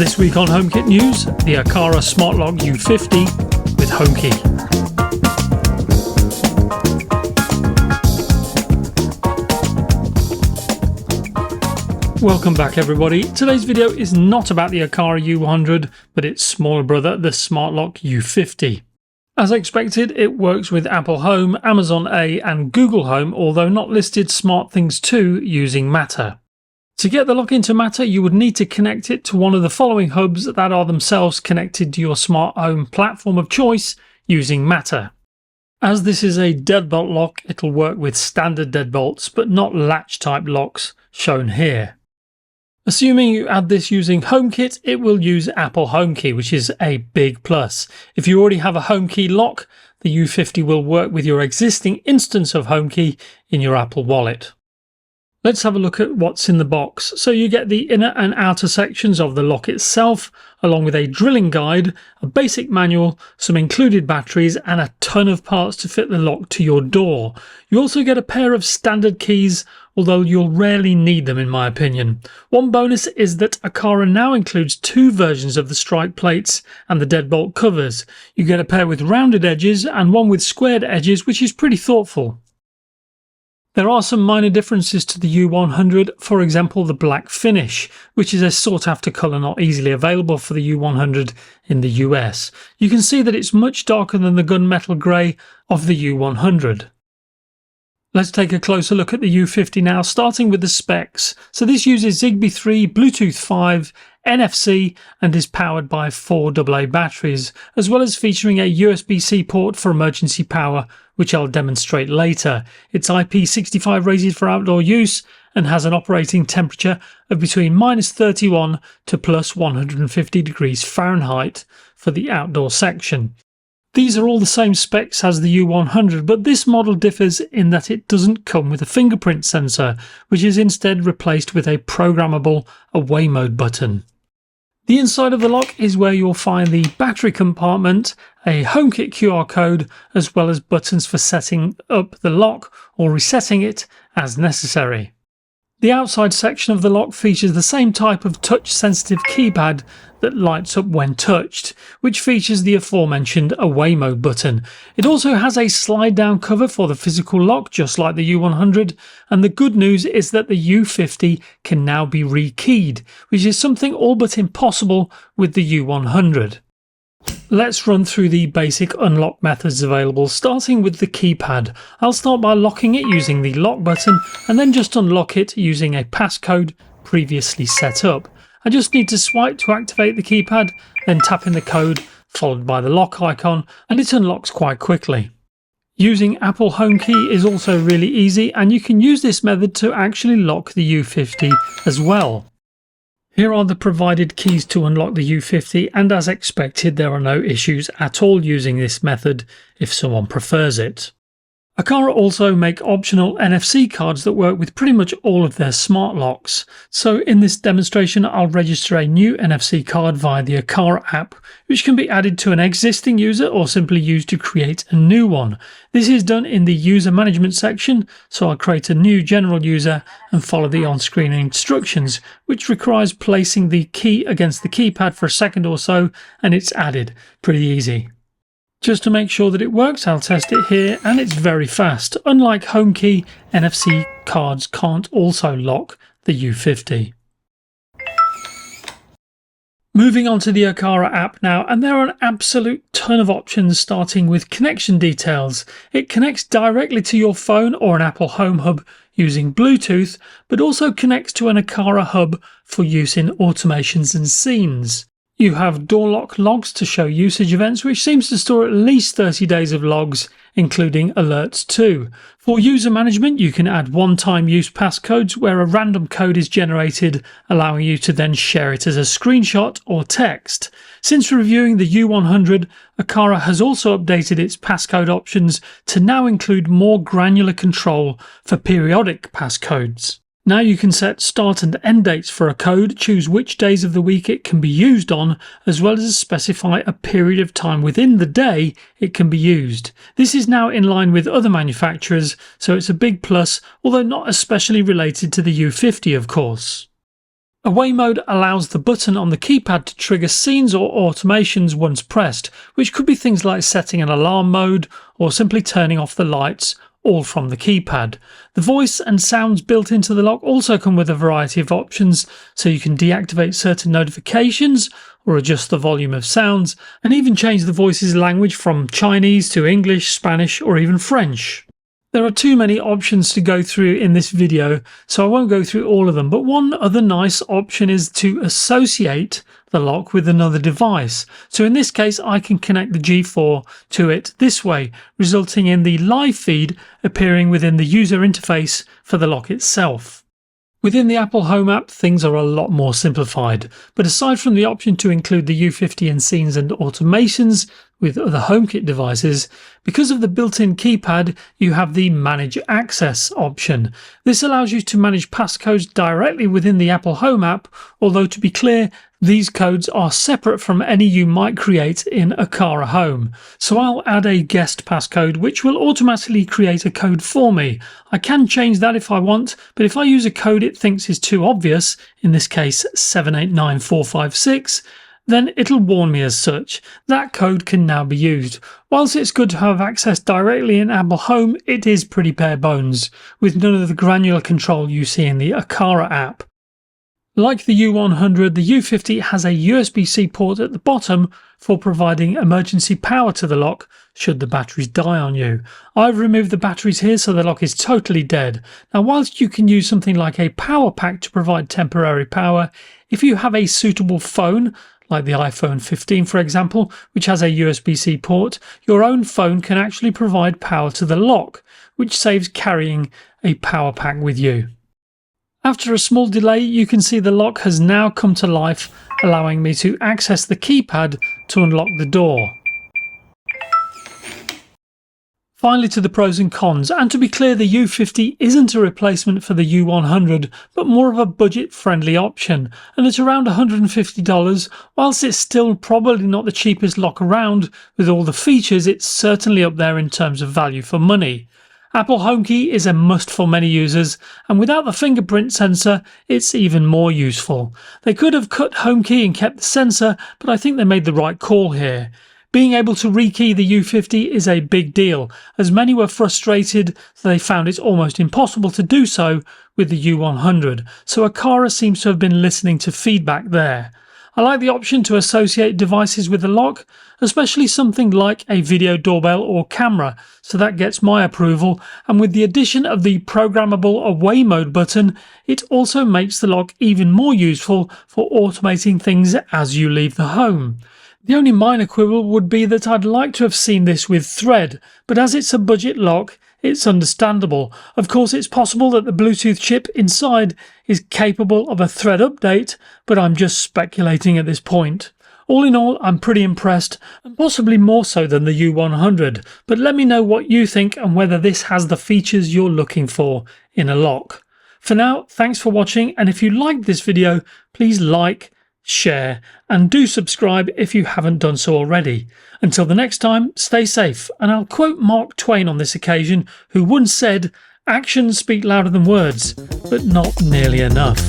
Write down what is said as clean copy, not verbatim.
This week on HomeKit News, the Aqara Smart Lock U50 with HomeKey. Welcome back everybody. Today's video is not about the Aqara U100, but its smaller brother, the Smart Lock U50. As expected, it works with Apple Home, Amazon A and Google Home, although not listed SmartThings 2 using Matter. To get the lock into Matter, you would need to connect it to one of the following hubs that are themselves connected to your smart home platform of choice using Matter. As this is a deadbolt lock, it'll work with standard deadbolts, but not latch type locks shown here. Assuming you add this using HomeKit, it will use Apple HomeKey, which is a big plus. If you already have a HomeKey lock, the U50 will work with your existing instance of HomeKey in your Apple Wallet. Let's have a look at what's in the box. So you get the inner and outer sections of the lock itself, along with a drilling guide, a basic manual, some included batteries and a ton of parts to fit the lock to your door. You also get a pair of standard keys, although you'll rarely need them in my opinion. One bonus is that Aqara now includes two versions of the strike plates and the deadbolt covers. You get a pair with rounded edges and one with squared edges, which is pretty thoughtful. There are some minor differences to the U100, for example the black finish, which is a sought after colour not easily available for the U100 in the US. You can see that it's much darker than the gunmetal grey of the U100. Let's take a closer look at the U50 now, starting with the specs. So this uses Zigbee 3, Bluetooth 5, NFC and is powered by 4 AA batteries, as well as featuring a USB-C port for emergency power, which I'll demonstrate later. It's IP65 rated for outdoor use and has an operating temperature of between -31 to +150 degrees Fahrenheit for the outdoor section. These are all the same specs as the U100, but this model differs in that it doesn't come with a fingerprint sensor, which is instead replaced with a programmable away mode button. The inside of the lock is where you'll find the battery compartment, a HomeKit QR code, as well as buttons for setting up the lock or resetting it as necessary. The outside section of the lock features the same type of touch-sensitive keypad that lights up when touched, which features the aforementioned away mode button. It also has a slide-down cover for the physical lock, just like the U100, and the good news is that the U50 can now be rekeyed, which is something all but impossible with the U100. Let's run through the basic unlock methods available, starting with the keypad. I'll start by locking it using the lock button and then just unlock it using a passcode previously set up. I just need to swipe to activate the keypad, then tap in the code followed by the lock icon and it unlocks quite quickly. Using Apple HomeKey is also really easy and you can use this method to actually lock the U50 as well. Here are the provided keys to unlock the U50 and as expected there are no issues at all using this method if someone prefers it. Aqara also make optional NFC cards that work with pretty much all of their smart locks. So in this demonstration I'll register a new NFC card via the Aqara app, which can be added to an existing user or simply used to create a new one. This is done in the user management section, so I'll create a new general user and follow the on-screen instructions, which requires placing the key against the keypad for a second or so and it's added. Pretty easy. Just to make sure that it works, I'll test it here and it's very fast. Unlike HomeKey, NFC cards can't also lock the U50. Moving on to the Aqara app now, and there are an absolute ton of options starting with connection details. It connects directly to your phone or an Apple Home Hub using Bluetooth, but also connects to an Aqara hub for use in automations and scenes. You have door lock logs to show usage events, which seems to store at least 30 days of logs, including alerts too. For user management, you can add one-time use passcodes where a random code is generated, allowing you to then share it as a screenshot or text. Since reviewing the U100, Aqara has also updated its passcode options to now include more granular control for periodic passcodes. Now you can set start and end dates for a code, choose which days of the week it can be used on, as well as specify a period of time within the day it can be used. This is now in line with other manufacturers, so it's a big plus, although not especially related to the U50 of course. Away mode allows the button on the keypad to trigger scenes or automations once pressed, which could be things like setting an alarm mode or simply turning off the lights, all from the keypad. The voice and sounds built into the lock also come with a variety of options, so you can deactivate certain notifications or adjust the volume of sounds, and even change the voice's language from Chinese to English, Spanish or even French. There are too many options to go through in this video, so I won't go through all of them, but one other nice option is to associate the lock with another device. So in this case, I can connect the G4 to it this way, resulting in the live feed appearing within the user interface for the lock itself. Within the Apple Home app, things are a lot more simplified, but aside from the option to include the U50 in scenes and automations with other HomeKit devices, because of the built-in keypad, you have the Manage Access option. This allows you to manage passcodes directly within the Apple Home app, although to be clear, these codes are separate from any you might create in Aqara Home. So I'll add a guest passcode which will automatically create a code for me. I can change that if I want, but if I use a code it thinks is too obvious, in this case 789456, then it'll warn me as such. That code can now be used. Whilst it's good to have access directly in Apple Home, it is pretty bare bones, with none of the granular control you see in the Aqara app. Like the U100, the U50 has a USB-C port at the bottom for providing emergency power to the lock should the batteries die on you. I've removed the batteries here so the lock is totally dead. Now whilst you can use something like a power pack to provide temporary power, if you have a suitable phone, like the iPhone 15 for example, which has a USB-C port, your own phone can actually provide power to the lock, which saves carrying a power pack with you. After a small delay, you can see the lock has now come to life, allowing me to access the keypad to unlock the door. Finally to the pros and cons, and to be clear, the U50 isn't a replacement for the U100, but more of a budget-friendly option, and at around $150, whilst it's still probably not the cheapest lock around, with all the features it's certainly up there in terms of value for money. Apple HomeKey is a must for many users, and without the fingerprint sensor, it's even more useful. They could have cut HomeKey and kept the sensor, but I think they made the right call here. Being able to rekey the U50 is a big deal, as many were frustrated that they found it almost impossible to do so with the U100, so Aqara seems to have been listening to feedback there. I like the option to associate devices with the lock, especially something like a video doorbell or camera, so that gets my approval, and with the addition of the programmable away mode button, it also makes the lock even more useful for automating things as you leave the home. The only minor quibble would be that I'd like to have seen this with thread, but as it's a budget lock, it's understandable. Of course, it's possible that the Bluetooth chip inside is capable of a thread update, but I'm just speculating at this point. All in all, I'm pretty impressed, and possibly more so than the U100, but let me know what you think and whether this has the features you're looking for in a lock. For now, thanks for watching, and if you liked this video, please like, share, and do subscribe if you haven't done so already. Until the next time, stay safe, and I'll quote Mark Twain on this occasion, who once said, "Actions speak louder than words, but not nearly enough."